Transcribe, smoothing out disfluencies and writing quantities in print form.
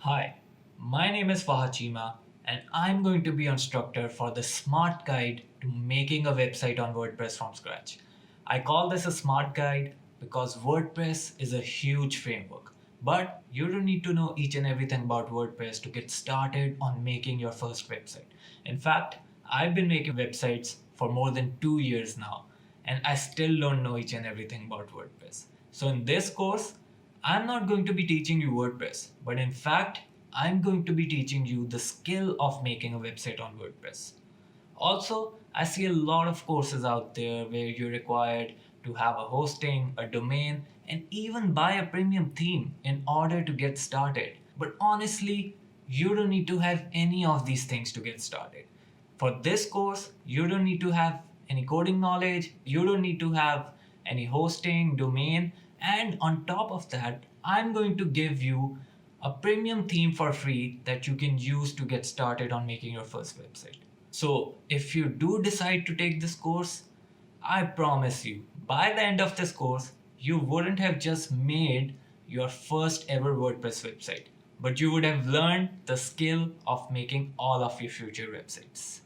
Hi, my name is Fahad Chima, and I'm going to be your instructor for the smart guide to making a website on WordPress from scratch. I call this a smart guide because WordPress is a huge framework, but you don't need to know each and everything about WordPress to get started on making your first website. In fact, I've been making websites for more than 2 years now, and I still don't know each and everything about WordPress. So, in this course, I'm not going to be teaching you WordPress, but in fact, I'm going to be teaching you the skill of making a website on WordPress. Also, I see a lot of courses out there where you're required to have a hosting, a domain, and even buy a premium theme in order to get started. But honestly, you don't need to have any of these things to get started. For this course, you don't need to have any coding knowledge, you don't need to have any hosting, domain, and on top of that, I'm going to give you a premium theme for free that you can use to get started on making your first website. So, if you do decide to take this course, I promise you, by the end of this course, you wouldn't have just made your first ever WordPress website, but you would have learned the skill of making all of your future websites.